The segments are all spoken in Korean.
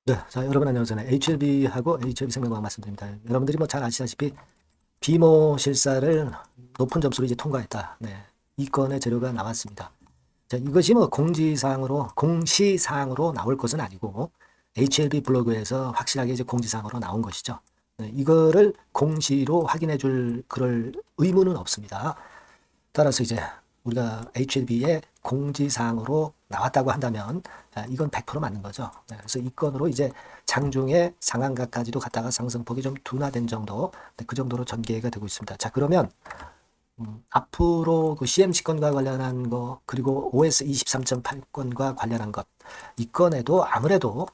네, 자, 여러분 안녕하세요. HLB하고 HLB생명과학 말씀드립니다. 여러분들이 뭐 잘 아시다시피 비모 실사를 높은 점수로 이제 통과했다. 네, 이 건의 재료가 나왔습니다. 자, 이것이 뭐 공시사항으로 나올 것은 아니고 HLB 블로그에서 확실하게 이제 공지사항으로 나온 것이죠. 네, 이거를 공시로 확인해 줄 그럴 의무는 없습니다. 따라서 이제 우리가 HLB의 공지사항으로 나왔다고 한다면 이건 100% 맞는 거죠. 네, 그래서 이 건으로 이제 장중에 상한가까지도 갔다가 상승폭이 좀 둔화된 정도, 네, 그 정도로 전개가 되고 있습니다. 자, 그러면 앞으로 그 CMC 건과 관련한 거 그리고 OS 23.8건과 관련한 것, 이 건에도 아무래도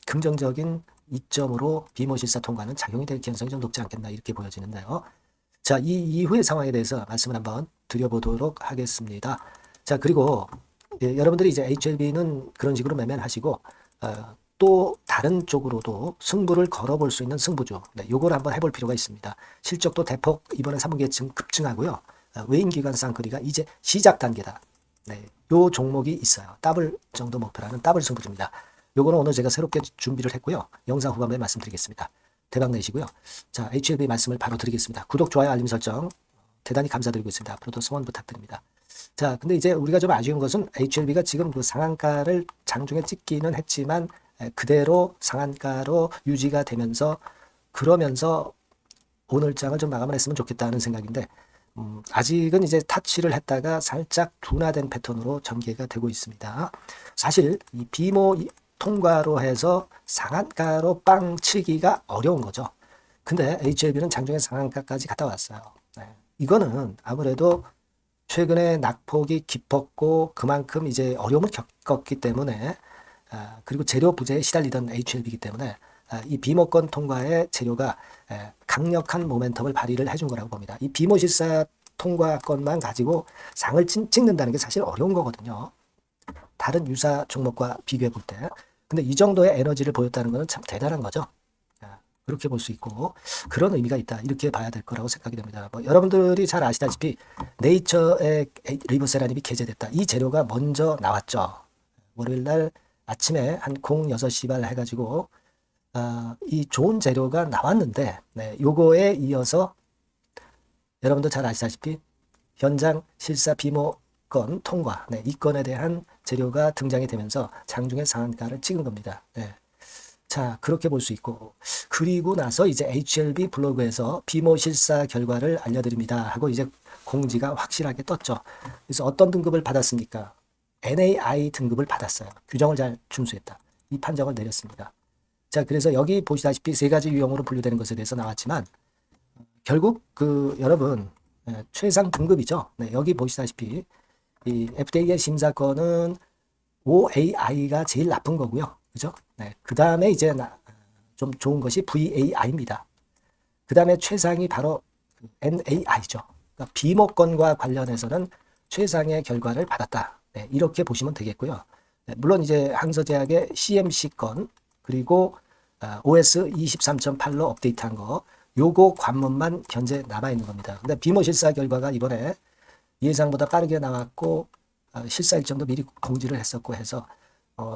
긍정적인 이점으로 비모실사 통과는 작용이 될 가능성이 좀 높지 않겠나 이렇게 보여지는데요. 자, 이 이후의 상황에 대해서 말씀을 한번 드려보도록 하겠습니다. 자, 그리고 여러분들이 이제 HLB는 그런 식으로 매매하시고 또 다른 쪽으로도 승부를 걸어볼 수 있는 승부주, 네, 요걸 한번 해볼 필요가 있습니다. 실적도 대폭 이번에 3분기에 급증하고요. 외인기관 쌍끌이가 이제 시작 단계다. 네, 요 종목이 있어요. 더블 정도 목표라는 더블 승부주입니다. 요거는 오늘 제가 새롭게 준비를 했고요. 영상 후반부에 말씀드리겠습니다. 대박 내시고요. 자, HLB 말씀을 바로 드리겠습니다. 구독, 좋아요, 알림 설정 대단히 감사드리고 있습니다. 앞으로도 성원 부탁드립니다. 자, 근데 이제 우리가 좀 아쉬운 것은 HLB가 지금 그 상한가를 장중에 찍기는 했지만 그대로 상한가로 유지가 되면서 그러면서 오늘장을 좀 마감을 했으면 좋겠다는 생각인데 아직은 이제 타치를 했다가 살짝 둔화된 패턴으로 전개가 되고 있습니다. 사실 이 비모 통과로 해서 상한가로 빵 치기가 어려운 거죠. 근데 HLB는 장중에 상한가까지 갔다 왔어요. 네. 이거는 아무래도 최근에 낙폭이 깊었고 그만큼 이제 어려움을 겪었기 때문에 그리고 재료 부재에 시달리던 HLB이기 때문에 이 비모권 통과의 재료가 강력한 모멘텀을 발휘를 해준 거라고 봅니다. 이 비모 실사 통과권만 가지고 상을 찍는다는 게 사실 어려운 거거든요. 다른 유사 종목과 비교해 볼 때. 근데 이 정도의 에너지를 보였다는 것은 참 대단한 거죠. 그렇게 볼 수 있고 그런 의미가 있다 이렇게 봐야 될 거라고 생각이 됩니다. 뭐 여러분들이 잘 아시다시피 네이처의 리보세라닙이 게재됐다. 이 재료가 먼저 나왔죠. 월요일날 아침에 한 06시 발 해가지고 이 좋은 재료가 나왔는데 네, 요거에 이어서 여러분도 잘 아시다시피 현장 실사 비모건 통과 네, 이 건에 대한 재료가 등장이 되면서 장중에 상한가를 찍은 겁니다. 네. 자, 그렇게 볼 수 있고 그리고 나서 이제 HLB 블로그에서 비모 실사 결과를 알려드립니다 하고 이제 공지가 확실하게 떴죠. 그래서 어떤 등급을 받았습니까? NAI 등급을 받았어요. 규정을 잘 준수했다. 이 판정을 내렸습니다. 자, 그래서 여기 보시다시피 세 가지 유형으로 분류되는 것에 대해서 나왔지만 결국 그 여러분 최상 등급이죠. 네, 여기 보시다시피 이 FDA의 심사권은 OAI가 제일 나쁜 거고요. 그죠? 네, 그 다음에 이제 좀 좋은 것이 VAI입니다. 그 다음에 최상이 바로 NAI죠. 그러니까 비모권과 관련해서는 최상의 결과를 받았다. 네, 이렇게 보시면 되겠고요. 네, 물론 이제 항서제약의 CMC건 그리고 OS 23.8로 업데이트한 거 요거 관문만 현재 남아있는 겁니다. 근데 비모 실사 결과가 이번에 예상보다 빠르게 나왔고 실사 일정도 미리 공지를 했었고 해서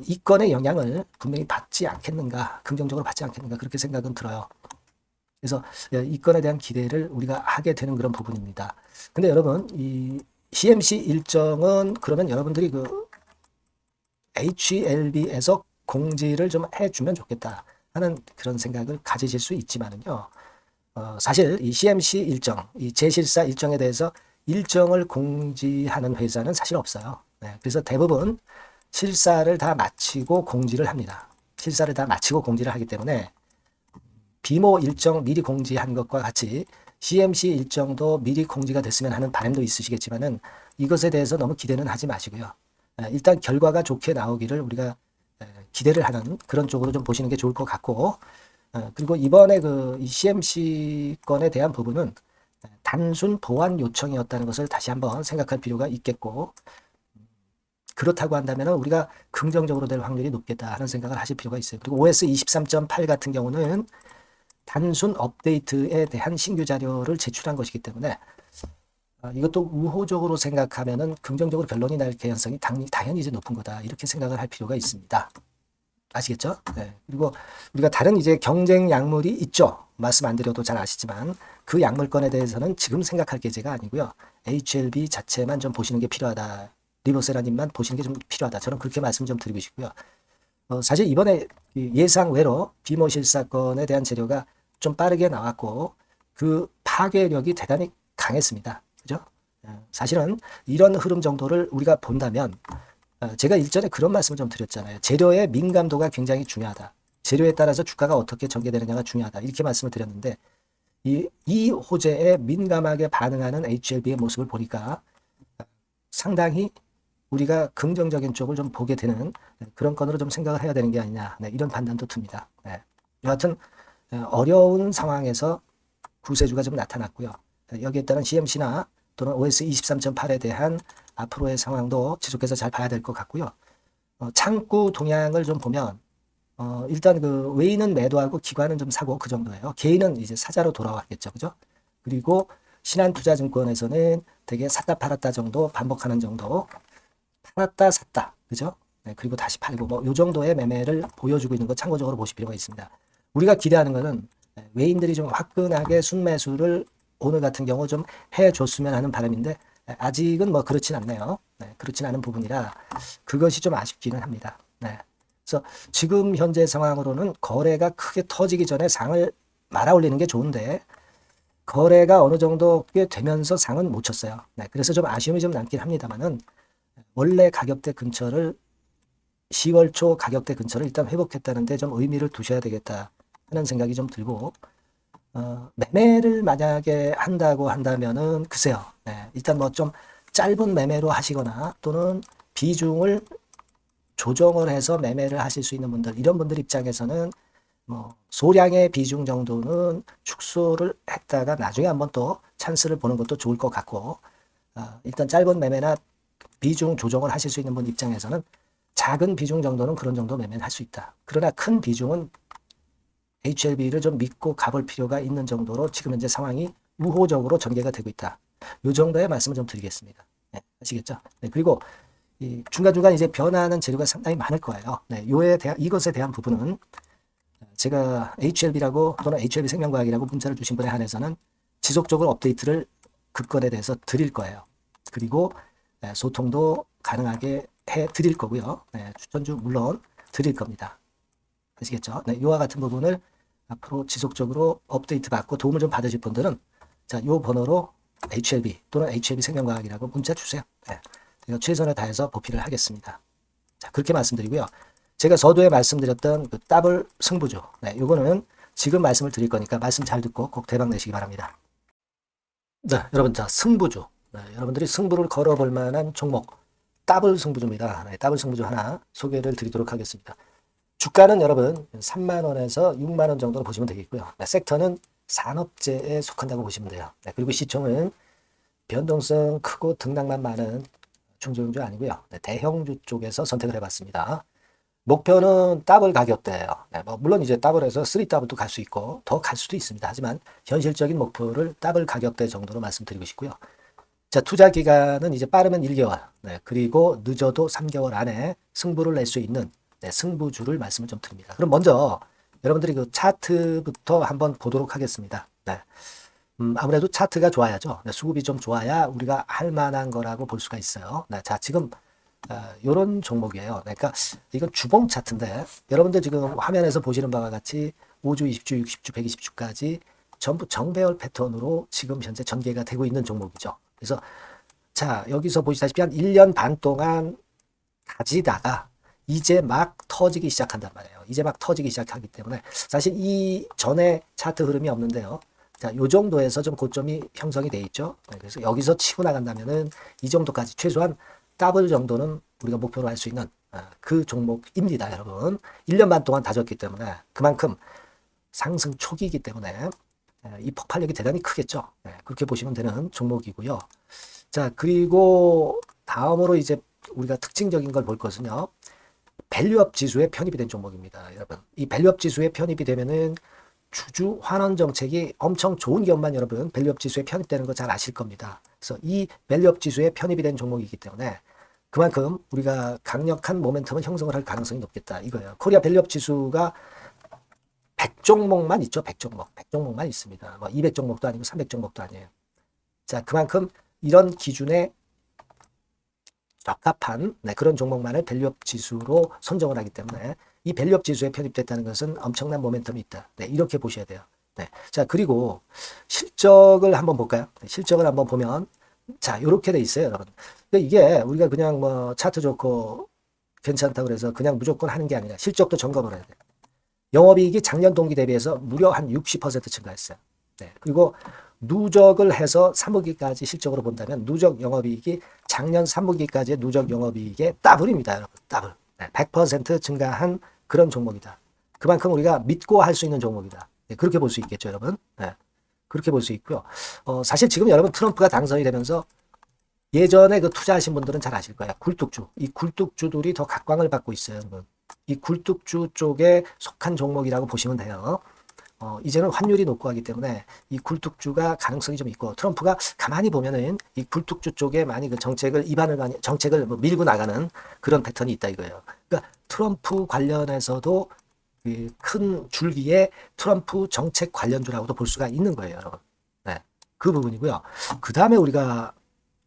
이 건의 영향을 분명히 받지 않겠는가, 긍정적으로 받지 않겠는가 그렇게 생각은 들어요. 그래서 이 건에 대한 기대를 우리가 하게 되는 그런 부분입니다. 근데 여러분 이 CMC 일정은 그러면 여러분들이 그 HLB에서 공지를 좀 해주면 좋겠다 하는 그런 생각을 가지실 수 있지만은요. 사실 이 CMC 일정, 이 제실사 일정에 대해서 일정을 공지하는 회사는 사실 없어요. 네, 그래서 대부분 실사를 다 마치고 공지를 합니다. 실사를 다 마치고 공지를 하기 때문에 비모 일정 미리 공지한 것과 같이 CMC 일정도 미리 공지가 됐으면 하는 바람도 있으시겠지만은 이것에 대해서 너무 기대는 하지 마시고요. 일단 결과가 좋게 나오기를 우리가 기대를 하는 그런 쪽으로 좀 보시는 게 좋을 것 같고 그리고 이번에 그 CMC 건에 대한 부분은 단순 보완 요청이었다는 것을 다시 한번 생각할 필요가 있겠고 그렇다고 한다면 우리가 긍정적으로 될 확률이 높겠다 하는 생각을 하실 필요가 있어요. 그리고 OS 23.8 같은 경우는 단순 업데이트에 대한 신규 자료를 제출한 것이기 때문에 이것도 우호적으로 생각하면은 긍정적으로 변론이 날 가능성이 당연히 이제 높은 거다. 이렇게 생각을 할 필요가 있습니다. 아시겠죠? 네. 그리고 우리가 다른 이제 경쟁 약물이 있죠. 말씀 안 드려도 잘 아시지만 그 약물권에 대해서는 지금 생각할 계제가 아니고요. HLB 자체만 좀 보시는 게 필요하다. 리보세라님만 보시는 게 좀 필요하다. 저는 그렇게 말씀 좀 드리고 싶고요. 사실 이번에 예상외로 비모실 사건에 대한 재료가 좀 빠르게 나왔고 그 파괴력이 대단히 강했습니다. 그죠? 사실은 이런 흐름 정도를 우리가 본다면 제가 일전에 그런 말씀을 좀 드렸잖아요. 재료의 민감도가 굉장히 중요하다. 재료에 따라서 주가가 어떻게 전개되느냐가 중요하다. 이렇게 말씀을 드렸는데 이 호재에 민감하게 반응하는 HLB의 모습을 보니까 상당히 우리가 긍정적인 쪽을 좀 보게 되는 그런 건으로 좀 생각을 해야 되는 게 아니냐. 네, 이런 판단도 듭니다. 네. 여하튼 어려운 상황에서 구세주가 좀 나타났고요. 여기에 따른 CMC나 또는 OS 23.8에 대한 앞으로의 상황도 지속해서 잘 봐야 될 것 같고요. 창구 동향을 좀 보면 일단 그 외인은 매도하고 기관은 좀 사고 그 정도예요. 개인은 이제 사자로 돌아왔겠죠. 그죠? 그리고 신한투자증권에서는 되게 샀다 팔았다 정도 반복하는 정도 팔았다 샀다. 그죠? 네, 그리고 다시 팔고 뭐 요 정도의 매매를 보여주고 있는 거 참고적으로 보실 필요가 있습니다. 우리가 기대하는 것은 외인들이 좀 화끈하게 순매수를 오늘 같은 경우 좀 해줬으면 하는 바람인데 아직은 뭐 그렇진 않네요. 네, 그렇진 않은 부분이라 그것이 좀 아쉽기는 합니다. 네. 그래서 지금 현재 상황으로는 거래가 크게 터지기 전에 상을 말아 올리는 게 좋은데 거래가 어느 정도 꽤 되면서 상은 못 쳤어요. 네, 그래서 좀 아쉬움이 좀 남긴 합니다만은 원래 가격대 근처를 10월 초 가격대 근처를 일단 회복했다는데 좀 의미를 두셔야 되겠다 하는 생각이 좀 들고 매매를 만약에 한다고 한다면은 글쎄요. 네, 일단 뭐 좀 짧은 매매로 하시거나 또는 비중을 조정을 해서 매매를 하실 수 있는 분들 이런 분들 입장에서는 뭐 소량의 비중 정도는 축소를 했다가 나중에 한번 또 찬스를 보는 것도 좋을 것 같고 일단 짧은 매매나 비중 조정을 하실 수 있는 분 입장에서는 작은 비중 정도는 그런 정도 매매는 할 수 있다. 그러나 큰 비중은 HLB를 좀 믿고 가볼 필요가 있는 정도로 지금 현재 상황이 우호적으로 전개가 되고 있다. 이 정도의 말씀을 좀 드리겠습니다. 네, 아시겠죠? 네, 그리고 이 중간중간 이제 변화하는 재료가 상당히 많을 거예요. 네, 이것에 대한 부분은 제가 HLB라고 또는 HLB 생명과학이라고 문자를 주신 분에 한해서는 지속적으로 업데이트를 그 건에 대해서 드릴 거예요. 그리고 소통도 가능하게 해 드릴 거고요. 네, 추천주 물론 드릴 겁니다. 아시겠죠? 네, 이와 같은 부분을 앞으로 지속적으로 업데이트 받고 도움을 좀 받으실 분들은 자, 요 번호로 HLB 또는 HLB 생명과학이라고 문자 주세요. 네, 제가 최선을 다해서 보필을 하겠습니다. 자, 그렇게 말씀드리고요. 제가 서두에 말씀드렸던 그 더블 승부주. 네, 요거는 지금 말씀을 드릴 거니까 말씀 잘 듣고 꼭 대박 내시기 바랍니다. 네, 여러분, 자, 승부주. 네, 여러분들이 승부를 걸어볼 만한 종목. 더블 승부주입니다. 네, 더블 승부주 하나 소개를 드리도록 하겠습니다. 주가는 여러분 3만원에서 6만원 정도로 보시면 되겠고요. 네, 섹터는 산업재에 속한다고 보시면 돼요. 네, 그리고 시총은 변동성 크고 등락만 많은 중소형주 아니고요. 네, 대형주 쪽에서 선택을 해봤습니다. 목표는 더블 가격대예요. 네, 뭐 물론 이제 더블에서 3더블도 갈 수 있고 더 갈 수도 있습니다. 하지만 현실적인 목표를 더블 가격대 정도로 말씀드리고 싶고요. 자, 투자 기간은 이제 빠르면 1개월, 네, 그리고 늦어도 3개월 안에 승부를 낼 수 있는 네, 승부주를 말씀을 좀 드립니다. 그럼 먼저 여러분들이 그 차트부터 한번 보도록 하겠습니다. 네. 아무래도 차트가 좋아야죠. 네, 수급이 좀 좋아야 우리가 할 만한 거라고 볼 수가 있어요. 네, 자, 지금 요런 종목이에요. 그러니까 이건 주봉 차트인데 여러분들 지금 화면에서 보시는 바와 같이 5주, 20주, 60주, 120주까지 전부 정배열 패턴으로 지금 현재 전개가 되고 있는 종목이죠. 그래서 자, 여기서 보시다시피 한 1년 반 동안 가지다가 이제 막 터지기 시작한단 말이에요. 이제 막 터지기 시작하기 때문에 사실 이 전에 차트 흐름이 없는데요. 자, 요 정도에서 좀 고점이 형성이 돼 있죠. 네, 그래서 여기서 치고 나간다면은 이 정도까지 최소한 더블 정도는 우리가 목표로 할 수 있는 그 종목입니다, 여러분. 1년 반 동안 다졌기 때문에 그만큼 상승 초기이기 때문에 이 폭발력이 대단히 크겠죠. 네, 그렇게 보시면 되는 종목이고요. 자, 그리고 다음으로 이제 우리가 특징적인 걸 볼 것은요. 밸류업 지수에 편입이 된 종목입니다, 여러분. 이 밸류업 지수에 편입이 되면은 주주 환원 정책이 엄청 좋은 기업만 여러분, 밸류업 지수에 편입되는 거 잘 아실 겁니다. 그래서 이 밸류업 지수에 편입이 된 종목이기 때문에 그만큼 우리가 강력한 모멘텀을 형성을 할 가능성이 높겠다 이거예요. 코리아 밸류업 지수가 100종목만 있죠. 100종목. 100종목만 있습니다. 뭐 200종목도 아니고 300종목도 아니에요. 자, 그만큼 이런 기준에 적합한 그런 종목만을 밸류업 지수로 선정을 하기 때문에 이 밸류업 지수에 편입됐다는 것은 엄청난 모멘텀이 있다. 이렇게 보셔야 돼요. 자, 그리고 실적을 한번 볼까요? 실적을 한번 보면 자, 이렇게 돼 있어요, 여러분. 이게 우리가 그냥 뭐 차트 좋고 괜찮다 그래서 그냥 무조건 하는 게 아니라 실적도 점검을 해야 돼요. 영업이익이 작년 동기 대비해서 무려 한 60% 증가했어요. 그리고 누적을 해서 3분기까지 실적으로 본다면 누적 영업이익이 작년 3분기까지의 누적 영업이익의 더블입니다, 여러분. 더블. 100% 증가한 그런 종목이다. 그만큼 우리가 믿고 할 수 있는 종목이다. 그렇게 볼 수 있겠죠, 여러분. 그렇게 볼 수 있고요. 사실 지금 여러분 트럼프가 당선이 되면서 예전에 그 투자하신 분들은 잘 아실 거예요. 굴뚝주. 이 굴뚝주들이 더 각광을 받고 있어요, 여러분. 이 굴뚝주 쪽에 속한 종목이라고 보시면 돼요. 이제는 환율이 높고 하기 때문에 이 굴뚝주가 가능성이 좀 있고 트럼프가 가만히 보면은 이 굴뚝주 쪽에 많이 그 정책을 뭐 밀고 나가는 그런 패턴이 있다 이거예요. 그러니까 트럼프 관련해서도 큰 줄기에 트럼프 정책 관련주라고도 볼 수가 있는 거예요, 여러분. 그 부분이고요. 그 다음에 우리가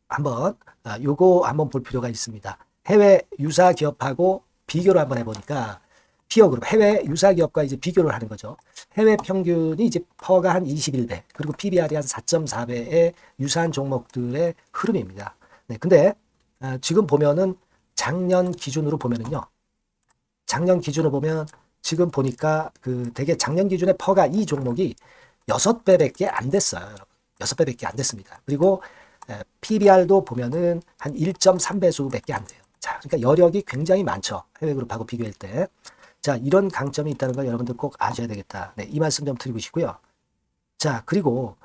한번 요거 한번 볼 필요가 있습니다. 해외 유사 기업하고 비교를 한번 해보니까 피어그룹 해외 유사 기업과 이제 비교를 하는 거죠. 해외 평균이 이제 퍼가 한 21배 그리고 PBR이 한 4.4배의 유사한 종목들의 흐름입니다. 근데 지금 보면은 작년 기준으로 보면은요. 작년 기준으로 보면 지금 보니까 그 되게 작년 기준에 퍼가 이 종목이 6배밖에 안 됐어요. 여러분. 6배밖에 안 됐습니다. 그리고 PBR도 보면은 한 1.3배수밖에 안 돼요. 자, 그러니까 여력이 굉장히 많죠. 해외 그룹하고 비교할 때. 자, 이런 강점이 있다는 걸 여러분들 꼭 아셔야 되겠다. 이 말씀 좀 드리고 싶고요. 자, 그리고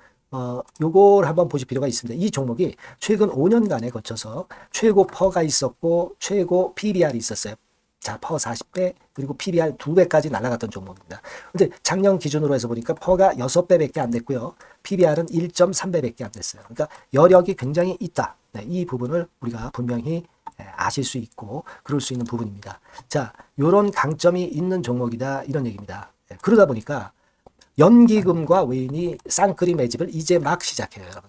요걸 한번 보실 필요가 있습니다. 이 종목이 최근 5년간에 거쳐서 최고 퍼가 있었고 최고 PBR이 있었어요. 자, 퍼 40배 그리고 PBR 2배까지 날아갔던 종목입니다. 근데 작년 기준으로 해서 보니까 퍼가 6배밖에 안 됐고요. PBR은 1.3배밖에 안 됐어요. 그러니까 여력이 굉장히 있다. 이 부분을 우리가 분명히 아실 수 있고 그럴 수 있는 부분입니다. 자, 요런 강점이 있는 종목이다 이런 얘기입니다. 그러다 보니까 연기금과 외인이 쌍끌이 매집을 이제 막 시작해요, 여러분.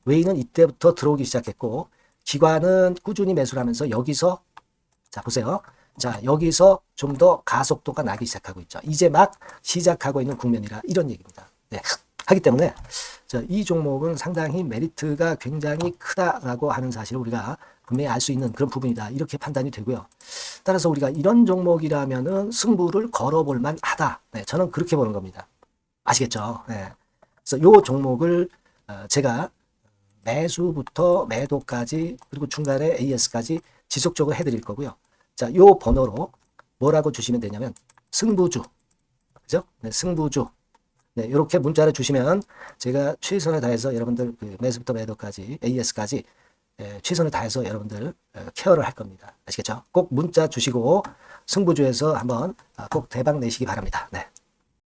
외인은 이때부터 들어오기 시작했고 기관은 꾸준히 매수를 하면서 여기서 자, 보세요. 자, 여기서 좀 더 가속도가 나기 시작하고 있죠. 이제 막 시작하고 있는 국면이라 이런 얘기입니다. 하기 때문에 이 종목은 상당히 메리트가 굉장히 크다라고 하는 사실을 우리가 분명히 알 수 있는 그런 부분이다. 이렇게 판단이 되고요. 따라서 우리가 이런 종목이라면은 승부를 걸어볼 만하다. 저는 그렇게 보는 겁니다. 아시겠죠? 그래서 이 종목을 제가 매수부터 매도까지 그리고 중간에 AS까지 지속적으로 해드릴 거고요. 자, 요 번호로 뭐라고 주시면 되냐면 승부주, 그죠? 승부주. 이렇게 문자를 주시면 제가 최선을 다해서 여러분들 그 매수부터 매도까지 AS까지 최선을 다해서 여러분들 케어를 할 겁니다. 아시겠죠? 꼭 문자 주시고 승부주에서 한번 꼭 대박 내시기 바랍니다.